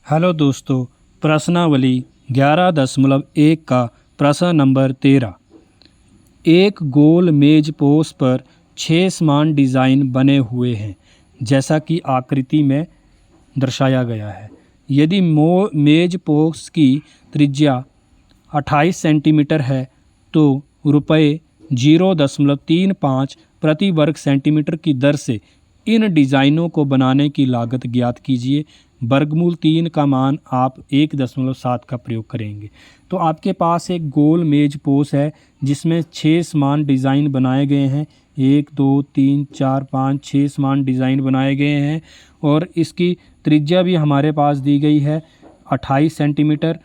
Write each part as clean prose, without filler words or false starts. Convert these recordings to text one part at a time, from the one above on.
Hello दोस्तों, प्रश्नावली 11.1 का प्रश्न नंबर 13। एक गोल मेज पोस्ट पर 6 समान डिज़ाइन बने हुए हैं जैसा कि आकृति में दर्शाया गया है। यदि मेज पोस्ट की त्रिज्या 28 सेंटीमीटर है तो रुपये 0.35 प्रति वर्ग सेंटीमीटर की दर से इन डिज़ाइनों को बनाने की लागत ज्ञात कीजिए। वर्गमूल 3 का मान आप 1.7 का प्रयोग करेंगे। तो आपके पास एक गोल मेज पोस्ट है जिसमें 6 समान डिज़ाइन बनाए गए हैं। 1 2 3 4 5 6 समान डिज़ाइन बनाए गए हैं और इसकी त्रिज्या भी हमारे पास दी गई है 28 सेंटीमीटर।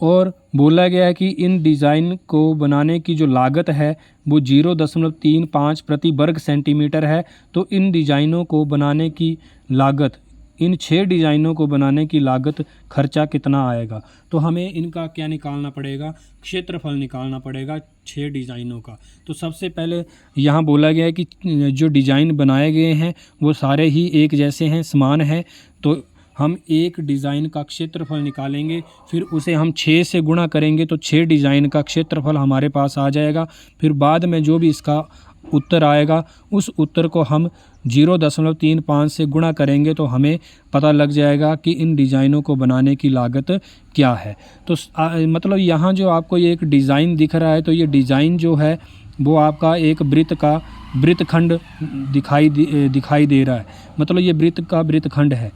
और बोला गया है कि इन डिज़ाइन को बनाने की जो लागत है वो 0.35 प्रति वर्ग सेंटीमीटर है। तो इन डिज़ाइनों को बनाने की लागत, इन 6 डिज़ाइनों को बनाने की लागत खर्चा कितना आएगा, तो हमें इनका क्या निकालना पड़ेगा, क्षेत्रफल निकालना पड़ेगा 6 डिज़ाइनों का। तो सबसे पहले यहाँ बोला गया है कि जो डिज़ाइन बनाए गए हैं वो सारे ही एक जैसे हैं, समान हैं। तो हम एक डिज़ाइन का क्षेत्रफल निकालेंगे, फिर उसे हम 6 से गुणा करेंगे तो 6 डिज़ाइन का क्षेत्रफल हमारे पास आ जाएगा। फिर बाद में जो भी इसका उत्तर आएगा उस उत्तर को हम 0.35 से गुणा करेंगे तो हमें पता लग जाएगा कि इन डिज़ाइनों को बनाने की लागत क्या है। तो मतलब यहाँ जो आपको ये एक डिज़ाइन दिख रहा है तो ये डिज़ाइन जो है वो आपका एक वृत्तखंड दिखाई दे रहा है। मतलब ये वृत्त का वृत्तखंड है।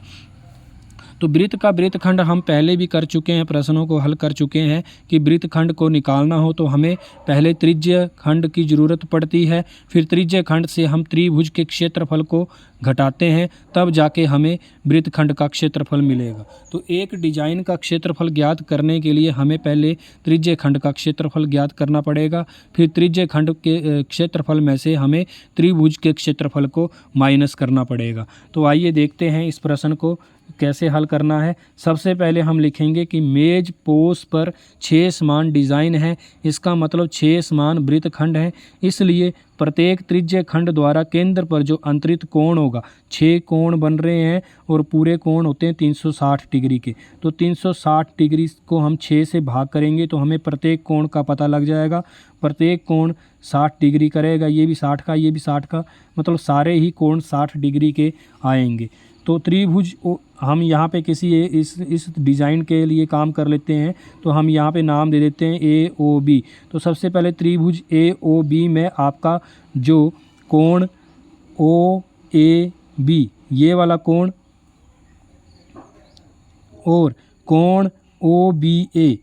तो वृत्त का वृत्तखंड हम पहले भी कर चुके हैं, प्रश्नों को हल कर चुके हैं कि वृत्तखंड को निकालना हो तो हमें पहले त्रिज्य खंड की ज़रूरत पड़ती है। फिर त्रिज्य खंड से हम त्रिभुज के क्षेत्रफल को घटाते हैं, तब जाके हमें वृत्तखंड का क्षेत्रफल मिलेगा। तो एक डिज़ाइन का क्षेत्रफल ज्ञात करने के लिए हमें पहले त्रिज्य खंड का क्षेत्रफल ज्ञात करना पड़ेगा। फिर त्रिज्य खंड के क्षेत्रफल में से हमें त्रिभुज के क्षेत्रफल को माइनस करना पड़ेगा। तो आइए देखते हैं इस प्रश्न को कैसे हल करना है। सबसे पहले हम लिखेंगे कि मेज पोस्ट पर 6 समान डिज़ाइन हैं। इसका मतलब 6 समान वृत्तखंड हैं, इसलिए प्रत्येक त्रिज्य खंड द्वारा केंद्र पर जो अंतरित कोण होगा, 6 कोण बन रहे हैं और पूरे कोण होते हैं 360 डिग्री के। तो 360 डिग्री को हम 6 से भाग करेंगे तो हमें प्रत्येक कोण का पता लग जाएगा। प्रत्येक कोण 60 डिग्री करेगा, ये भी 60 का, ये भी 60 का, मतलब सारे ही कोण 60 डिग्री के आएंगे। तो त्रिभुज हम यहाँ पे किसी इस डिज़ाइन के लिए काम कर लेते हैं। तो हम यहाँ पे नाम दे देते हैं AOB। तो सबसे पहले त्रिभुज AOB में आपका जो कोण OAB, ये वाला कोण, और कोण OBA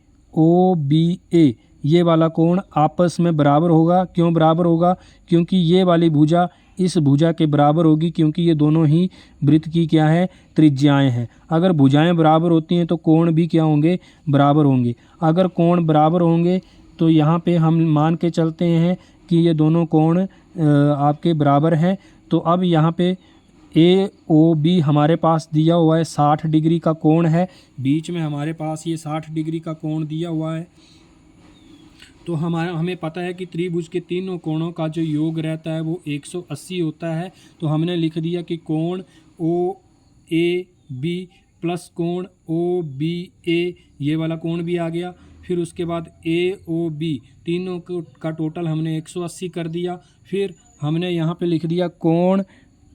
ये वाला कोण आपस में बराबर होगा। क्यों बराबर होगा? क्योंकि ये वाली भुजा इस भुजा के बराबर होगी, क्योंकि ये दोनों ही वृत्त की क्या है, त्रिज्याएं हैं। अगर भुजाएं बराबर होती हैं तो कोण भी क्या होंगे, बराबर होंगे। अगर कोण बराबर होंगे तो यहाँ पे हम मान के चलते हैं कि ये दोनों कोण आपके बराबर हैं। तो अब यहाँ पे AOB हमारे पास दिया हुआ है 60 डिग्री का कोण है, बीच में हमारे पास ये 60 डिग्री का कोण दिया हुआ है। तो हमें पता है कि त्रिभुज के तीनों कोणों का जो योग रहता है वो 180 होता है। तो हमने लिख दिया कि कोण OAB प्लस कोण OBA, ये वाला कोण भी आ गया। फिर उसके बाद AOB तीनों का टोटल हमने 180 कर दिया। फिर हमने यहाँ पे लिख दिया कोण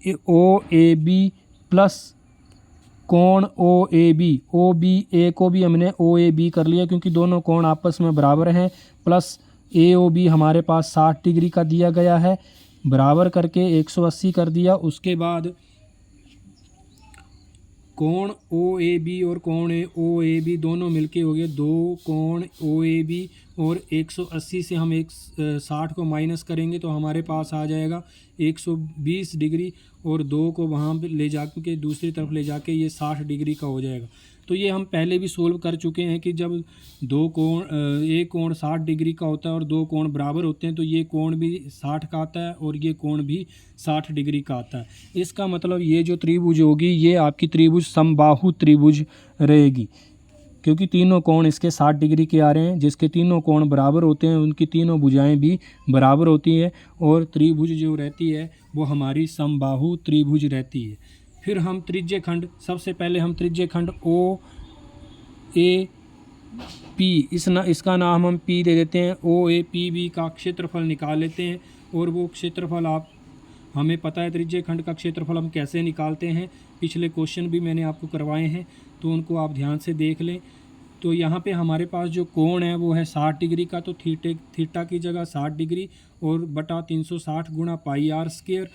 OAB प्लस कोण OBA को भी हमने OAB कर लिया, क्योंकि दोनों कोण आपस में बराबर हैं। प्लस AOB हमारे पास 60 डिग्री का दिया गया है, बराबर करके 180 कर दिया। उसके बाद कोण OAB और कोण OAB दोनों मिलके हो गए 2 कोण OAB, और 180 से हम 60 को माइनस करेंगे तो हमारे पास आ जाएगा 120 डिग्री, और 2 को वहाँ ले जाके दूसरी तरफ ले जाके ये 60 डिग्री का हो जाएगा। तो ये हम पहले भी सोल्व कर चुके हैं कि जब एक कोण 60 डिग्री का होता है और 2 कोण बराबर होते हैं तो ये कोण भी 60 का आता है और ये कोण भी 60 डिग्री का आता है। इसका मतलब ये जो त्रिभुज होगी ये आपकी त्रिभुज समबाहु त्रिभुज रहेगी, क्योंकि तीनों कोण इसके 60 डिग्री के आ रहे हैं। जिसके तीनों कोण बराबर होते हैं उनकी तीनों भुजाएं भी बराबर होती हैं, और त्रिभुज जो रहती है वो हमारी समबाहु त्रिभुज रहती है। फिर हम त्रिज्य खंड, सबसे पहले हम त्रिज्य खंड ओ ए पी, इसका नाम हम पी दे देते हैं। ओ ए पी बी का क्षेत्रफल निकाल लेते हैं। और वो क्षेत्रफल हमें पता है त्रिज्य खंड का क्षेत्रफल हम कैसे निकालते हैं, पिछले क्वेश्चन भी मैंने आपको करवाए हैं, तो उनको आप ध्यान से देख लें। तो यहाँ पे हमारे पास जो कोण है वो है 60 डिग्री का, तो थीटा की जगह 60 डिग्री और बटा 360 गुणा पाई आर स्क्वायर,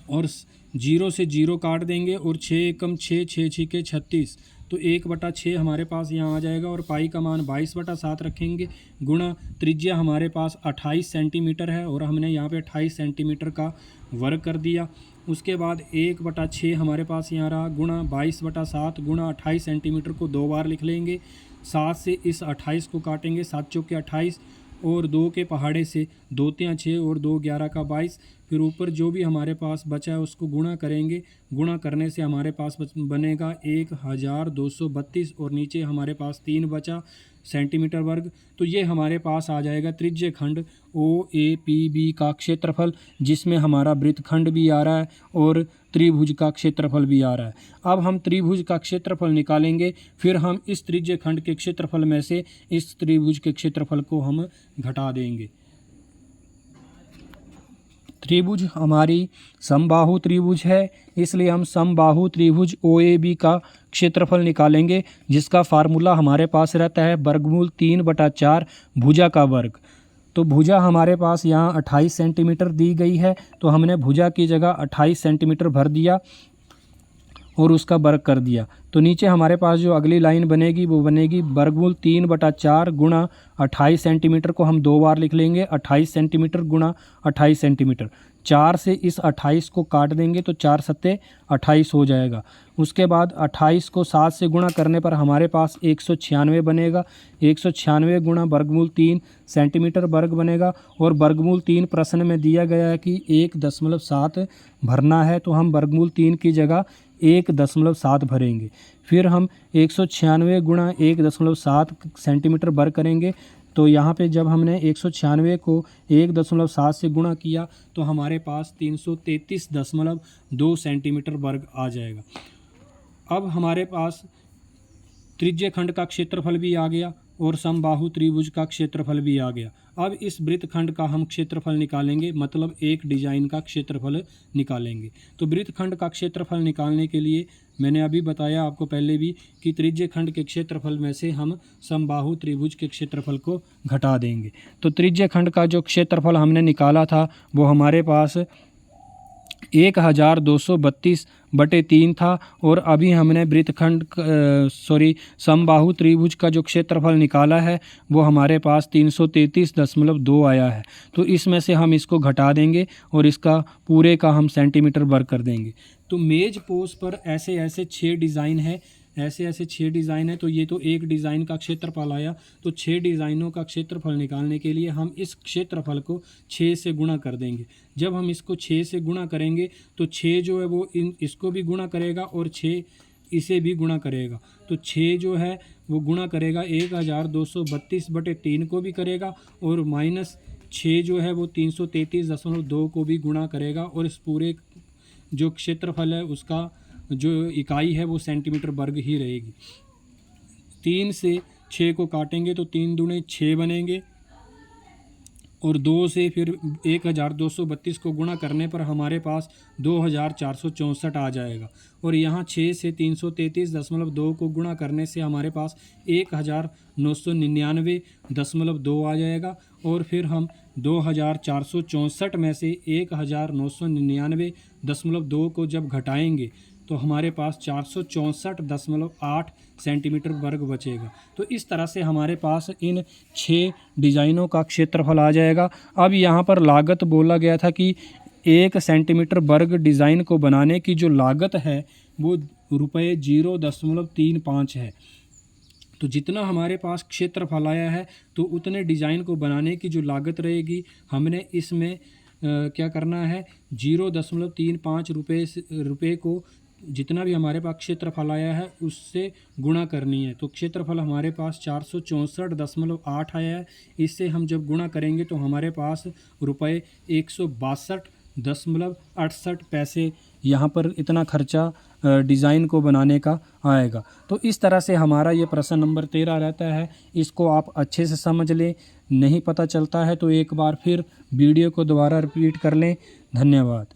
और 0 से 0 काट देंगे और 6 एकम 6, 6 छिके 36, तो 1/6 हमारे पास यहाँ आ जाएगा। और पाई का मान 22/7 रखेंगे, गुणा त्रिज्या हमारे पास 28 सेंटीमीटर है और हमने यहाँ पे 28 सेंटीमीटर का वर्ग कर दिया। उसके बाद 1/6 हमारे पास यहाँ रहा, गुणा 22/7 गुणा 28 सेंटीमीटर को 2 बार लिख लेंगे। 7 से इस 28 को काटेंगे, 7 चौके 28, और 2 के पहाड़े से 2 तियाँ 6 और 2 11 का 22। फिर ऊपर जो भी हमारे पास बचा है उसको गुणा करेंगे, गुणा करने से हमारे पास बनेगा 1232, और नीचे हमारे पास 3 बचा सेंटीमीटर वर्ग। तो ये हमारे पास आ जाएगा त्रिज्य खंड ओ ए पी बी का क्षेत्रफल, जिसमें हमारा वृत्तखंड भी आ रहा है और त्रिभुज का क्षेत्रफल भी आ रहा है। अब हम त्रिभुज का क्षेत्रफल निकालेंगे, फिर हम इस त्रिज्य खंड के क्षेत्रफल में से इस त्रिभुज के क्षेत्रफल को हम घटा देंगे। त्रिभुज हमारी समबाहु त्रिभुज है, इसलिए हम समबाहु त्रिभुज ओ ए बी का क्षेत्रफल निकालेंगे, जिसका फार्मूला हमारे पास रहता है वर्गमूल 3/4 भुजा का वर्ग। तो भुजा हमारे पास यहाँ 28 सेंटीमीटर दी गई है, तो हमने भुजा की जगह 28 सेंटीमीटर भर दिया और उसका वर्ग कर दिया। तो नीचे हमारे पास जो अगली लाइन बनेगी वो बनेगी वर्गमूल 3/4 गुणा 28 सेंटीमीटर को हम 2 बार लिख लेंगे, 28 सेंटीमीटर गुणा 28 सेंटीमीटर। 4 से इस 28 को काट देंगे तो 4 सत्ते 28 हो जाएगा। उसके बाद 28 को 7 से गुणा करने पर हमारे पास 196 बनेगा। 196 गुणा वर्गमूल 3 सेंटीमीटर वर्ग बनेगा, और वर्गमूल 3 प्रश्न में दिया गया है कि 1.7 भरना है, तो हम वर्गमूल 3 की जगह 1.7 भरेंगे। फिर हम 196 गुणा 1.7 सेंटीमीटर वर्ग करेंगे। तो यहाँ पे जब हमने 196 को 1.7 से गुणा किया तो हमारे पास 333.2 सेंटीमीटर वर्ग आ जाएगा। अब हमारे पास त्रिज्य खंड का क्षेत्रफल भी आ गया और समबाहु त्रिभुज का क्षेत्रफल भी आ गया। अब इस वृत्तखंड का हम क्षेत्रफल निकालेंगे, मतलब एक डिजाइन का क्षेत्रफल निकालेंगे। तो वृत्तखंड का क्षेत्रफल निकालने के लिए मैंने अभी बताया आपको पहले भी कि त्रिज्य खंड के क्षेत्रफल में से हम समबाहु त्रिभुज के क्षेत्रफल को घटा देंगे। तो त्रिज्य खंड का जो क्षेत्रफल हमने निकाला था वो हमारे पास 1232/3 था, और अभी हमने वृत्तखंड समबाहु त्रिभुज का जो क्षेत्रफल निकाला है वो हमारे पास 333.2 आया है। तो इसमें से हम इसको घटा देंगे और इसका पूरे का हम सेंटीमीटर वर्ग कर देंगे। तो मेज पोज पर ऐसे ऐसे 6 डिज़ाइन है, तो ये तो एक डिज़ाइन का क्षेत्रफल आया। तो 6 डिज़ाइनों का क्षेत्रफल निकालने के लिए हम इस क्षेत्रफल को 6 से गुणा कर देंगे। जब हम इसको 6 से गुणा करेंगे तो 6 जो है वो इसको भी गुणा करेगा और 6 इसे भी गुणा करेगा। तो 6 जो है वो गुणा करेगा 1232/3 को भी करेगा, और -6 जो है वो 333.2 को भी गुणा करेगा, और इस पूरे जो क्षेत्रफल है उसका जो इकाई है वो सेंटीमीटर वर्ग ही रहेगी। 3 से 6 को काटेंगे तो 3 दूने 6 बनेंगे, और 2 से फिर 1232 को गुणा करने पर हमारे पास 2464 आ जाएगा, और यहाँ 6 से 333.2 को गुणा करने से हमारे पास 1999.2 आ जाएगा, और फिर हम 2464 में से 1999.2 को जब घटाएंगे तो हमारे पास 464.8 सेंटीमीटर वर्ग बचेगा। तो इस तरह से हमारे पास इन 6 डिज़ाइनों का क्षेत्रफल आ जाएगा। अब यहाँ पर लागत बोला गया था कि 1 सेंटीमीटर वर्ग डिज़ाइन को बनाने की जो लागत है वो ₹0.35 है। तो जितना हमारे क्षेत्रफल क्षेत्रफल आया है तो उतने डिज़ाइन को बनाने की जो लागत रहेगी हमने इसमें क्या करना है, 0.35 रुपये को जितना भी हमारे पास क्षेत्रफल आया है उससे गुणा करनी है। तो क्षेत्रफल हमारे पास 464.8 आया है, इससे हम जब गुणा करेंगे तो हमारे पास ₹162.68 यहाँ पर इतना खर्चा डिज़ाइन को बनाने का आएगा। तो इस तरह से हमारा ये प्रश्न नंबर 13 रहता है। इसको आप अच्छे से समझ लें, नहीं पता चलता है तो एक बार फिर वीडियो को दोबारा रिपीट कर लें। धन्यवाद।